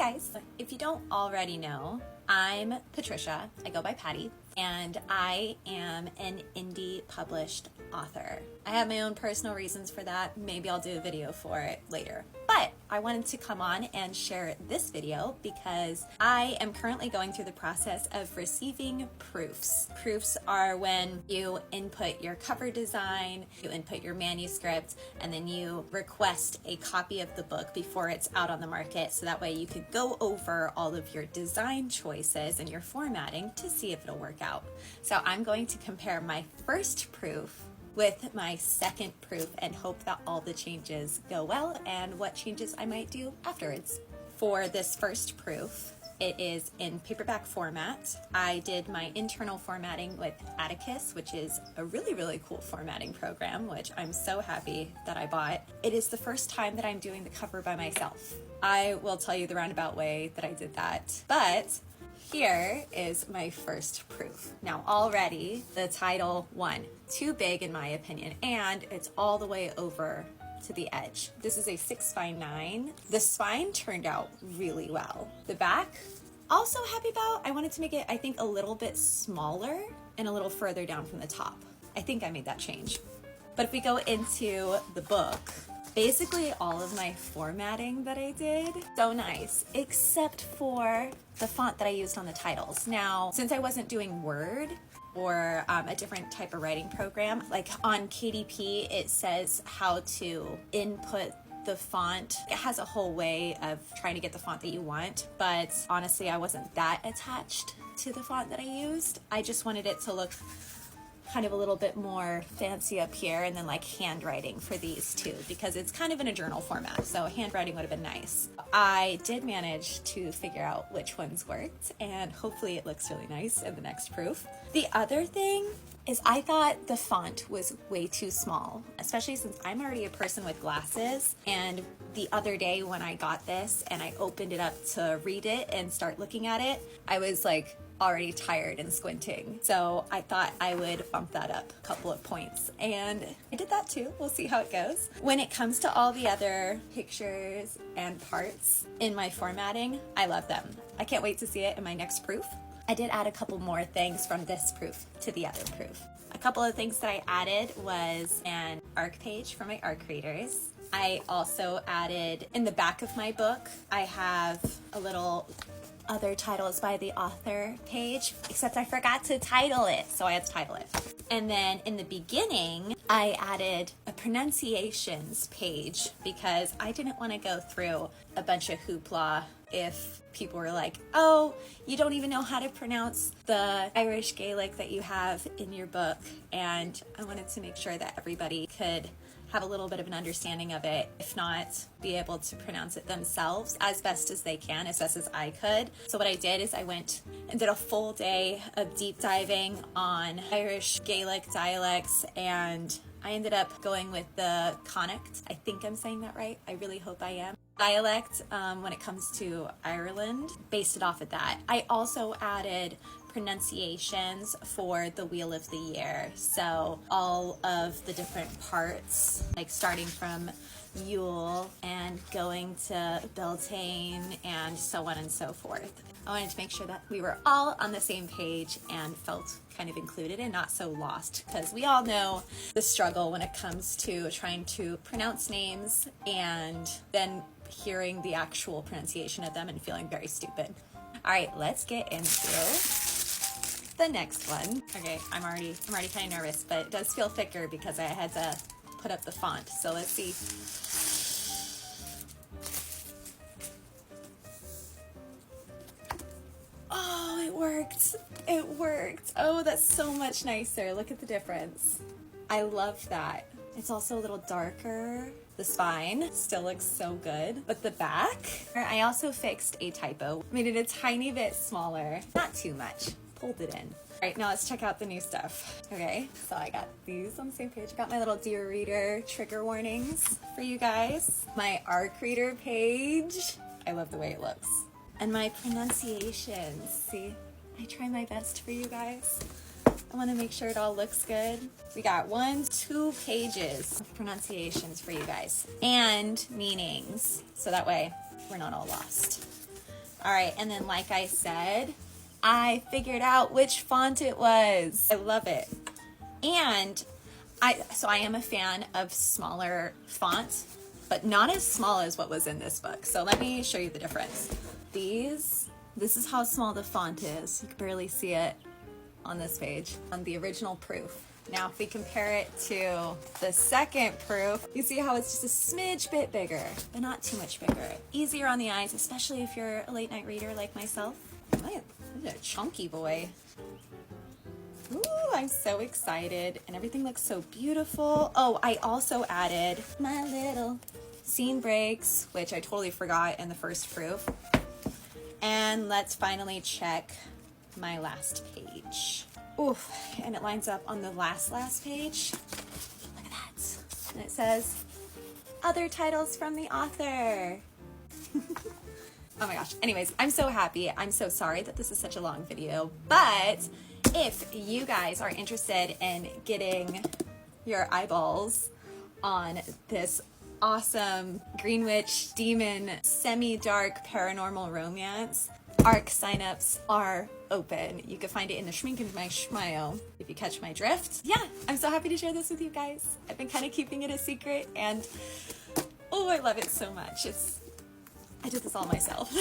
guys, if you don't already know, I'm Patricia, I go by Patty, and I am an indie published author. I have my own personal reasons for that. Maybe I'll do a video for it later. But I wanted to come on and share this video because I am currently going through the process of receiving proofs. Proofs are when you input your cover design, you input your manuscript, and then you request a copy of the book before it's out on the market, so that way you could go over all of your design choices and your formatting to see if it'll work out. So I'm going to compare my first proof with my second proof and hope that all the changes go well and what changes I might do afterwards. For this first proof, it is in paperback format. I did my internal formatting with Atticus, which is a really cool formatting program, which I'm so happy that I bought. It is the first time that I'm doing the cover by myself. I will tell you the roundabout way that I did that, but here is my first proof. Now already the title one, too big in my opinion, and it's all the way over to the edge. This is a 6x9. The spine turned out really well. The back, also happy about. I wanted to make it, I think, a little bit smaller and a little further down from the top. I think I made that change. But if we go into the book, basically all of my formatting that I did, so nice, except for the font that I used on the titles. Now, since I wasn't doing Word or a different type of writing program, like on KDP, it says how to input the font. It has a whole way of trying to get the font that you want, but honestly, I wasn't that attached to the font that I used. I just wanted it to look kind of a little bit more fancy up here, and then like handwriting for these two, because it's kind of in a journal format, so handwriting would have been nice. I did manage to figure out which ones worked, and hopefully it looks really nice in the next proof. The other thing is I thought the font was way too small, especially since I'm already a person with glasses, and the other day when I got this and I opened it up to read it and start looking at it, I was like already tired and squinting. So I thought I would bump that up a couple of points, and I did that too. We'll see how it goes. When it comes to all the other pictures and parts in my formatting, I love them. I can't wait to see it in my next proof. I did add a couple more things from this proof to the other proof. A couple of things that I added was an ARC page for my ARC readers. I also added, in the back of my book, I have a little other titles by the author page, except I forgot to title it, so I had to title it. And then in the beginning, I added a pronunciations page because I didn't want to go through a bunch of hoopla if people were like, oh, you don't even know how to pronounce the Irish Gaelic that you have in your book. And I wanted to make sure that everybody could have a little bit of an understanding of it, if not be able to pronounce it themselves as best as they can, as best as I could. So what I did is I went and did a full day of deep diving on Irish Gaelic dialects, and I ended up going with the Connacht. I think I'm saying that right. I really hope I am. Dialect when it comes to Ireland, based it off of that. I also added pronunciations for the Wheel of the Year. So all of the different parts, like starting from Yule and going to Beltane and so on and so forth. I wanted to make sure that we were all on the same page and felt kind of included and not so lost, because we all know the struggle when it comes to trying to pronounce names and then hearing the actual pronunciation of them and feeling very stupid. All right, let's get into the next one. Okay, I'm already kind of nervous, but it does feel thicker because I had to put up the font. So let's see. Oh, it worked. It worked. Oh, that's so much nicer. Look at the difference. I love that. It's also a little darker. The spine still looks so good, but the back, I also fixed a typo. Made it a tiny bit smaller, not too much. Pulled it in. All right, now let's check out the new stuff. Okay, so I got these on the same page. I got my little Dear Reader trigger warnings for you guys. My ARC reader page. I love the way it looks. And my pronunciations. See, I try my best for you guys. I want to make sure it all looks good. We got 2 pages of pronunciations for you guys and meanings, so that way we're not all lost. All right, and then like I said, I figured out which font it was. I love it. And I am a fan of smaller fonts, but not as small as what was in this book. So let me show you the difference. This is how small the font is. You can barely see it on this page, on the original proof. Now, if we compare it to the second proof, you see how it's just a smidge bit bigger, but not too much bigger. Easier on the eyes, especially if you're a late night reader like myself. Oh, this is a chunky boy. Ooh, I'm so excited, and everything looks so beautiful. Oh, I also added my little scene breaks, which I totally forgot in the first proof. And let's finally check my last page. Oof, and it lines up on the last page. Look at that. And it says, other titles from the author. Oh my gosh. Anyways, I'm so happy. I'm so sorry that this is such a long video, but if you guys are interested in getting your eyeballs on this awesome Green Witch Demon semi-dark paranormal romance, ARC signups are open. You can find it in the Schmink and my Schmile, if you catch my drift. Yeah, I'm so happy to share this with you guys. I've been kind of keeping it a secret, and oh, I love it so much. I did this all myself.